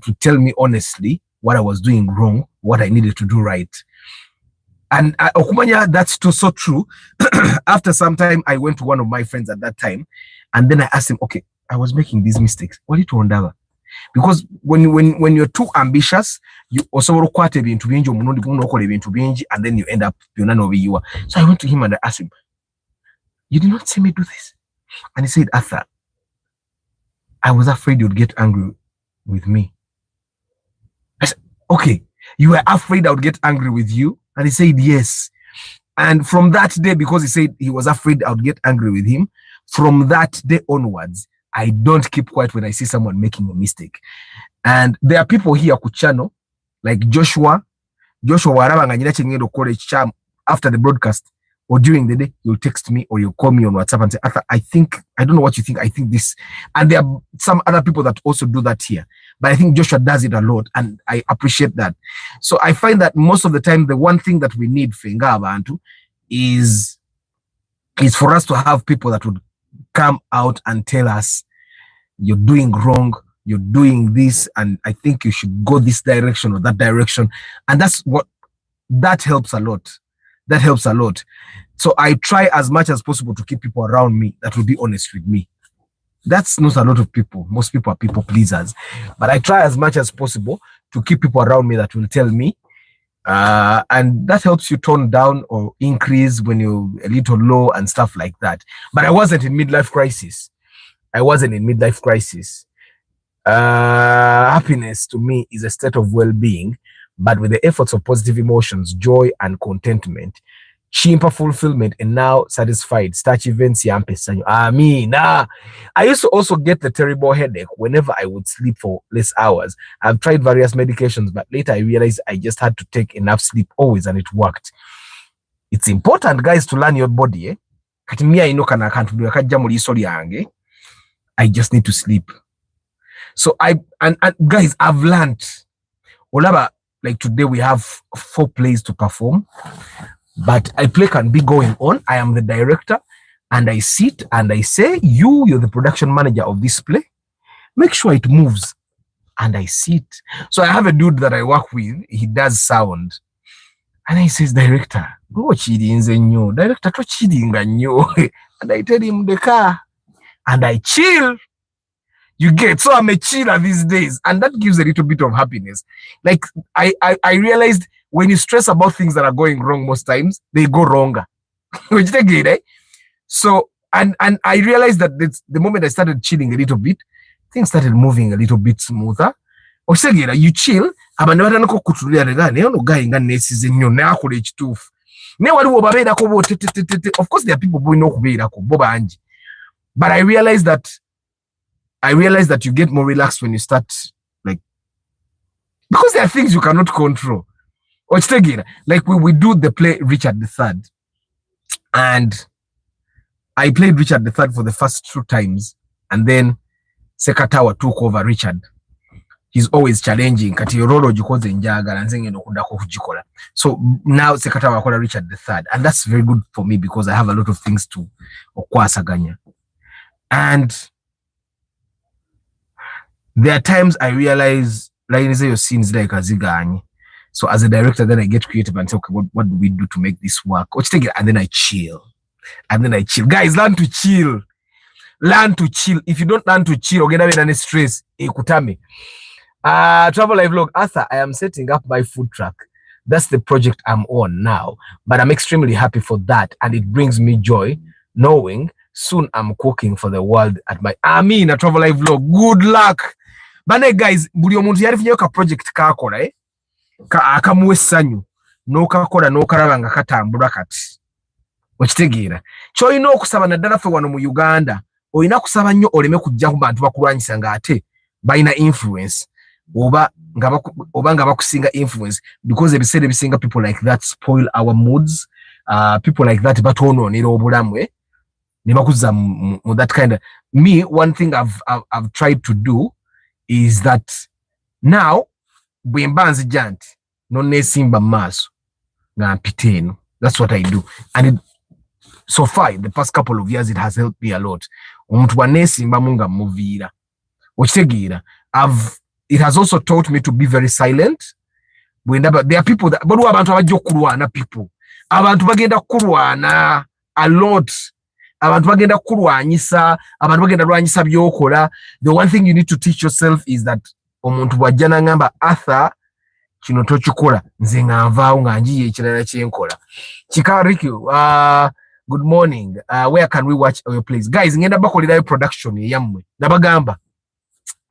would tell me honestly what I was doing wrong, what I needed to do right. And Okumanya, that's so true. After some time, I went to one of my friends at that time, and then I asked him, okay, I was making these mistakes. What did you wonder? Because when you're too ambitious, you also require into being and then you end up you are. So I went to him and I asked him, you did not see me do this. And he said, Arthur, I was afraid you'd get angry with me. I said, okay, you were afraid I would get angry with you? And he said, yes. And from that day, because he said he was afraid I would get angry with him, from that day onwards, I don't keep quiet when I see someone making a mistake. And there are people here ku channel, like Joshua after the broadcast or during the day, you'll text me or you'll call me on WhatsApp and say, Arthur, I don't know what you think. I think this. And there are some other people that also do that here. But I think Joshua does it a lot, and I appreciate that. So I find that most of the time, the one thing that we need is for us to have people that would come out and tell us, you're doing wrong, you're doing this, and I think you should go this direction or that direction. And that helps a lot. That helps a lot. So I try as much as possible to keep people around me that will be honest with me. That's not a lot of people. Most people are people pleasers. But I try as much as possible to keep people around me that will tell me. And that helps you tone down or increase when you're a little low and stuff like that. But I wasn't in midlife crisis. Happiness to me is a state of well-being, but with the efforts of positive emotions, joy and contentment, chimpa fulfillment, and now satisfied. Such events yampesanyo. I used to also get the terrible headache whenever I would sleep for less hours. I've tried various medications, but later I realized I just had to take enough sleep always, and it worked. It's important, guys, to learn your body. I just need to sleep. So guys, I've learned. Like today we have 4 plays to perform, but a play can be going on. I am the director, and I sit and I say, you're the production manager of this play. Make sure it moves. And I sit. So I have a dude that I work with. He does sound. And he says, director, go cheating, director, go cheating. And I tell him the car. And I chill. You get, so I'm a chiller these days, and that gives a little bit of happiness. Like I realized when you stress about things that are going wrong, most times they go wronger. Which they get, eh? So and I realized that the moment I started chilling a little bit, things started moving a little bit smoother. You chill, of course there are people who know, but I realized that you get more relaxed when you start, like, because there are things you cannot control. Like we do the play Richard III, and I played Richard III for the first 2 times, and then Sekatawa took over Richard. He's always challenging. So now Sekatawa called Richard III, and that's very good for me because I have a lot of things to okwasaganya. And there are times I realize, like your scenes like Azigani. So as a director, then I get creative and say, okay, what do we do to make this work? And then I chill. Guys, learn to chill. If you don't learn to chill, or get away any stress, ekutame. Travel live vlog, Arthur, I am setting up my food truck. That's the project I'm on now. But I'm extremely happy for that. And it brings me joy knowing soon I'm cooking for the world at my Travel live vlog. Good luck. Bane guys, buli omuntu yalifunyeyo ka project kakola akamuwa essanyu n'okakola n'okalaba nga katambula kati. Okitegeera. Ky'olina okusaba naddala ffe wano mu Uganda, olina kusaba nnyo oleme kujja ku bantu bakulwanyisa ng'ate balina influence oba nga bakusinga influence, because ebiseera ebisinga people like that spoil our moods. People like that batwonoonera obulamu ne bakuzza mu that kind of. Me, one thing I've tried to do is that now bwe mba nzijja nti nonneesimba mu maaso nga mpita eno. That's what I do, and so far the past couple of years it has helped me a lot. Omuntu bwanneesimbamu nga muviira, okitegeera. It has also taught me to be very silent. There are people that waliwo abantu abajja okulwana, people abantu bagenda kulwana a lot, abantu bagenda kulwanyisa, abantu bagenda lwanyisa byokola. The one thing you need to teach yourself is that omuntu bwajja nangamba Arthur kino tokikola, nze nga nvaawo nga njiye ekirala kyenkola. Kikariki, good morning. Where can we watch your plays? Guys, ngenda bakolerayo production yammwe. Nabagamba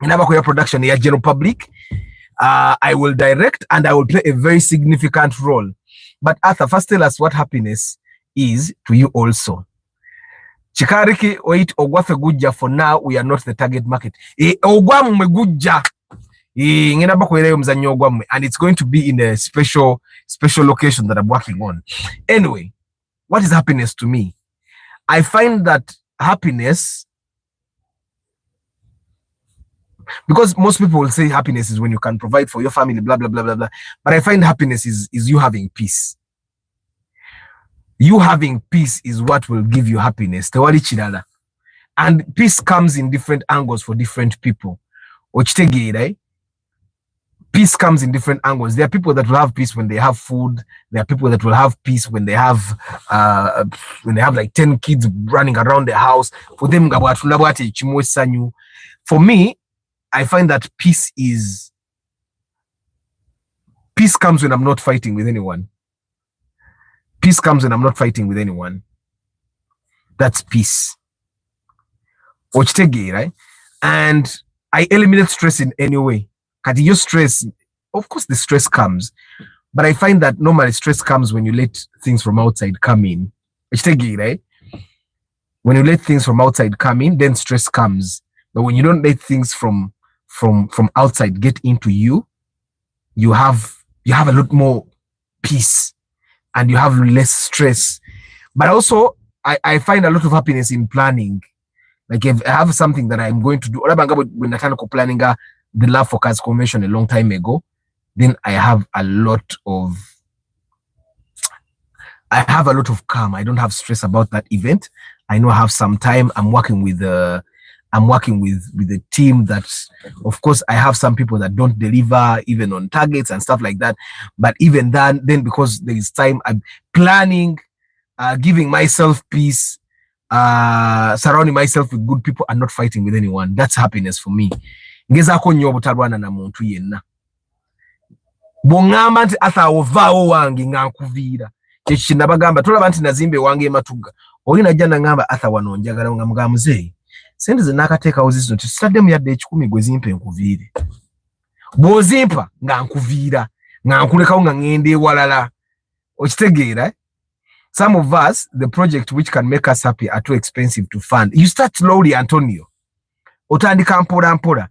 ngenda bakolera production ya general public. I will direct and I will play a very significant role. But Arthur, first tell us what happiness is to you also. Chikariki wait ogwafe gujja. For now we are not the target market. Ogwamu gujja. Ngenda bakolerayo muzannyo ogwamu, and it's going to be in a special location that I'm working on. Anyway, what is happiness to me? I find that happiness, because most people will say happiness is when you can provide for your family, blah, blah, blah, blah, blah. But I find happiness is you having peace. You having peace is what will give you happiness. Tewali chirala. And peace comes in different angles for different people. Ochitegeera, peace comes in different angles. There are people that will have peace when they have food. There are people that will have peace when they have like 10 kids running around the house. For them, for me, I find that peace comes when I'm not fighting with anyone. Peace comes when I'm not fighting with anyone. That's peace. Right? And I eliminate stress in any way. Because your stress, of course the stress comes, but I find that normally stress comes when you let things from outside come in. Right? When you let things from outside come in, then stress comes. But when you don't let things from outside get into you, you have a lot more peace and you have less stress. But also I find a lot of happiness in planning. Like if I have something that I'm going to do, when I planning the Love for Cars convention a long time ago, then I have a lot of calm. I don't have stress about that event. I know I have some time. I'm working with a team that, of course, I have some people that don't deliver even on targets and stuff like that. But even then because there is time, I'm planning, giving myself peace, surrounding myself with good people and not fighting with anyone. That's happiness for me. Ngezako nnyo obutalwana na muntu yenna. Bw'oŋŋamba nti Arthur ovaawo wange nga nkuviira. Kyekyo kye nabagamba, tolaba nti nazimba ewange Matugga. Oli najja naŋŋamba Arthur wano njagala nga mugamba muzeeyi. Sente ze naakateekawo zizino tisitaddemu yadde ekikumi gwe zimpa enkuviire. Bw'ozimpa nga nkuviira, nga nkulekawo nga ŋŋenda ewalala. Okitegeera? Some of us, the project which can make us happy are too expensive to fund. You start slowly, Antonio. Otandika mpola mpola.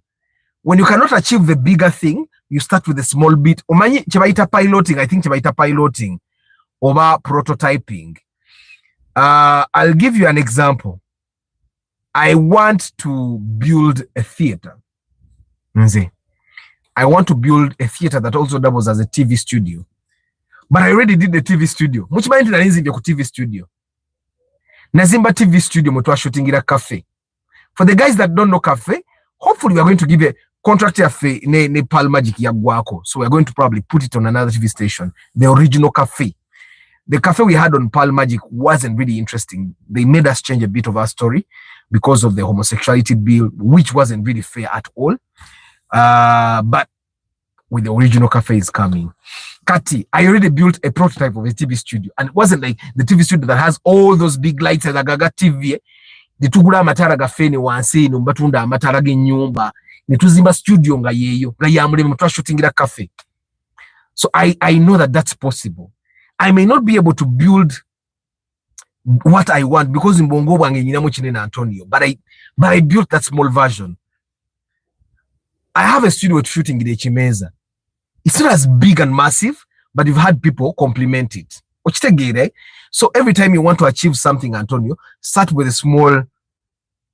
When you cannot achieve the bigger thing, you start with a small bit. Omanyi chebaita piloting, I think chebaita piloting over prototyping. I'll give you an example. I want to build a theater. I want to build a theater that also doubles as a TV studio. But I already did the TV studio. Muchimanyi nalinzimbye ku TV studio. Nazimba TV studio mutwa shootingira cafe. For the guys that don't know cafe, hopefully we are going to give a contract cafe ne Pal Magic yagwako. So we are going to probably put it on another TV station. The original cafe. The cafe we had on Pal Magic wasn't really interesting. They made us change a bit of our story because of the homosexuality bill, which wasn't really fair at all. But with the original cafe is coming. Kati, I already built a prototype of a TV studio, and it wasn't like the TV studio that has all those big lights as a gaga TV. The tugula amatara gafeni wansi numbatunda amatara genyumba netuzimba studio nga yeyo nga yamulemu twashootingira cafe. So I know that that's possible. I may not be able to build what I want because mbongo bwange nyinamu kinene Antonio, but I built that small version. I have a studio at shooting in Chimeza. It's not as big and massive, but you've had people compliment it. So every time you want to achieve something, Antonio, start with a small,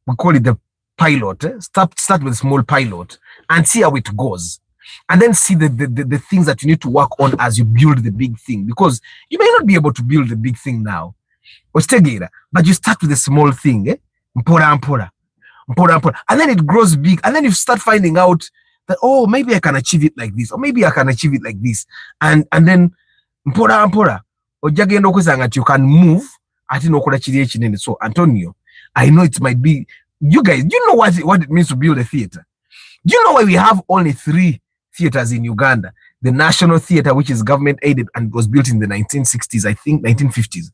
we call it the pilot. Start with a small pilot and see how it goes. And then see the things that you need to work on as you build the big thing. Because you may not be able to build the big thing now. But you start with a small thing. Mpora. And then it grows big. And then you start finding out that, oh, maybe I can achieve it like this. Or maybe I can achieve it like this. And then mpora. You can move. So Antonio, I know it might be, you guys, you know what it means to build a theater. Do you know why we have only 3 theaters in Uganda? The National Theater, which is government aided and was built in the 1960s, I think 1950s.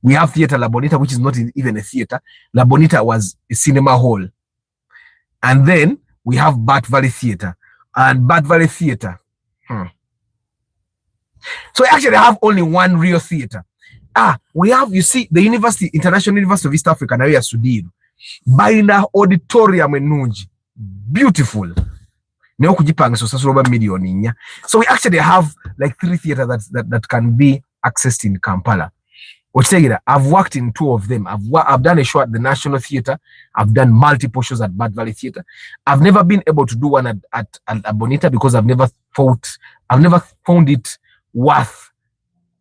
We have Theater La Bonita, which is not even a theater. La Bonita was a cinema hall. And then we have Bat Valley Theater. And Bat Valley Theater. So I actually have only one real theater. We have, you see, the University, International University of East Africa, now here Sudir. Baina auditorium enunji. Beautiful. So we actually have like 3 theaters that can be accessed in Kampala. I've worked in 2 of them. I've done a show at the National Theatre. I've done multiple shows at Bat Valley Theatre. I've never been able to do one at Bonita because I've never found it worth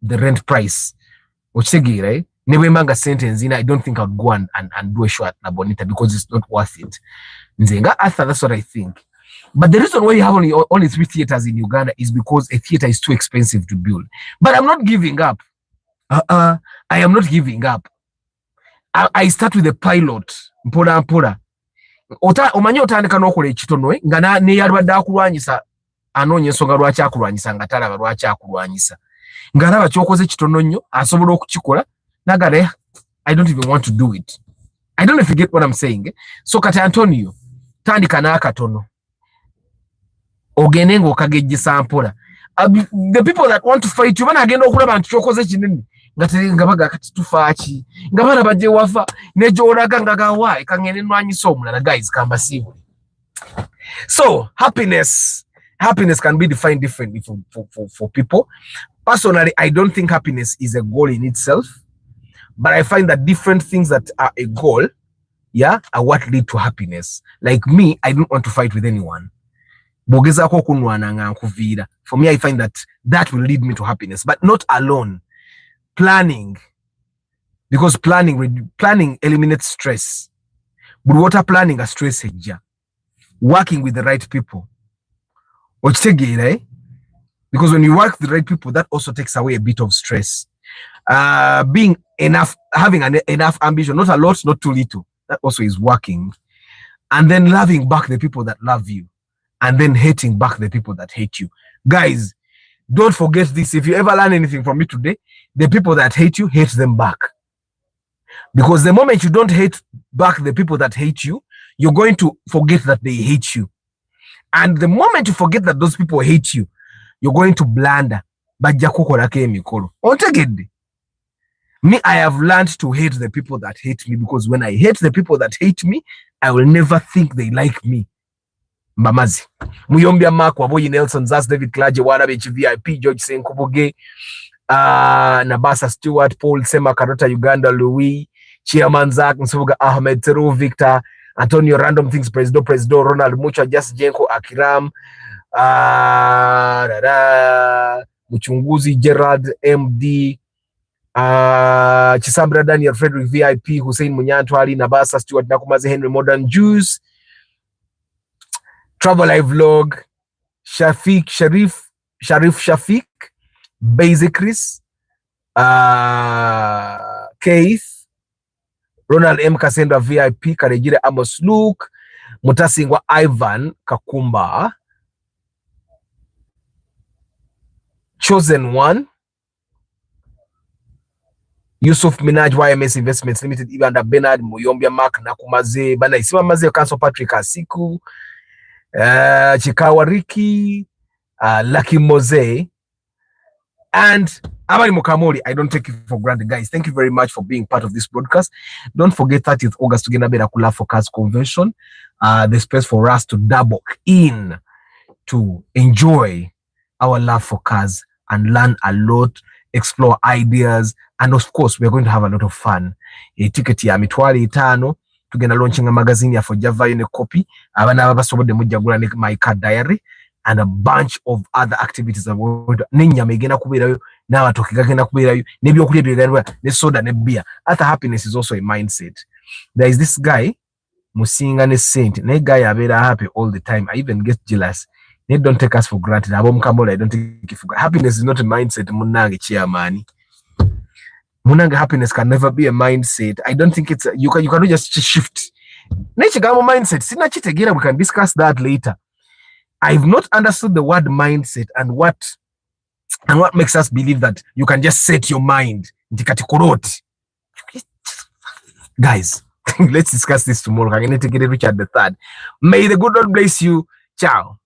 the rent price. Right? I don't think I'd go and do a show at La Bonita because it's not worth it. That's what I think. But the reason why you have only 3 theaters in Uganda is because a theater is too expensive to build. But I'm not giving up. I am not giving up. I start with a pilot. Mpora. Omanyi otandika n'okola ekitono nga ne yalwadde akulwanyisa anoonye ensonga lwaki akulwanyisa nga talaba lwaki akulwanyisa. Ng'alaba ky'okoze kitono nnyo asobola okukikola nagala I don't even want to do it. I don't know if you get what I'm saying. So kati Antonio, tandika n'akatono. Ogende ng'okagejjesa mpola. The people that want to fight you, bana agenda okulaba nti kyokoze kinene. Nga baga kati tufaaki. Nga bana bajje wafa. Nejoolaga nga gawa ekangene nwanyisa omulala. Guys, kambasiibwe. So, happiness can be defined differently for people. Personally, I don't think happiness is a goal in itself. But I find that different things that are a goal, are what lead to happiness. Like me, I don't want to fight with anyone. For me, I find that will lead me to happiness, but not alone. Planning, because planning eliminates stress. But water planning a stress hedge. Working with the right people. Because when you work with the right people, that also takes away a bit of stress. Having enough ambition, not a lot, not too little. That also is working. And then loving back the people that love you. And then hating back the people that hate you. Guys, don't forget this. If you ever learn anything from me today, the people that hate you, hate them back. Because the moment you don't hate back the people that hate you, you're going to forget that they hate you. And the moment you forget that those people hate you, you're going to blunder. Me, I have learned to hate the people that hate me, because when I hate the people that hate me, I will never think they like me. Mbamazi. Muyombia Mark, Waboyi Nelson, Zaz David Klaje, Wanabechi VIP, George Senkoboge, Nabasa Stewart, Paul Sema, Karota Uganda, Louis, Chairman Zach, Nsubuga Ahmed, Teru Victor, Antonio Random Things, Presido, Ronald Mucha, Just Jenko, Akiram, Muchunguzi, Gerald, MD, Chisambra Daniel, Frederick VIP, Hussein Munyantwali, Nabasa Stewart, Nakumazi Henry, Modern Jews, Travel Live Vlog, Sharif Shafiq, Basic Chris, Keith, Ronald M. Cassandra VIP, Karejire Amos Luke, Mutasingwa Ivan Kakumba, Chosen One, Yusuf Minaj, YMS Investments Limited, Uganda, Bernard Muyombia Mark Nakumaze, Bana Isima Maze, Council Patrick Asiku, Chikawariki, Lucky Mose, and Abari Mukamori. I don't take it for granted, guys. Thank you very much for being part of this broadcast. Don't forget 30th August to get a better Kula Focus Convention. The space for us to double in to enjoy our love for cars and learn a lot, explore ideas, and of course, we're going to have a lot of fun. A ticket ya mitwali itano, tugenda launching a magazine ya for Java in a copy, abana babasobodde mujjagula ne my car diary, and a bunch of other activities n'inyama egenda kubeerayo n'amatooke gagenda kubeerayo n'ebyokulya byegenda ne soda ne beer. Other happiness is also a mindset. There is this guy musinga ne sente naye guy abeera happy all the time. I even get jealous. They don't take us for granted. I don't take it for granted. Happiness is not a mindset. Munange chairman. Munange happiness can never be a mindset. I don't think it's you cannot just shift. Nature mindset. Sina chitegira, we can discuss that later. I've not understood the word mindset and what makes us believe that you can just set your mind. Guys, let's discuss this tomorrow. I'm going to get Richard the third. May the good Lord bless you. Ciao.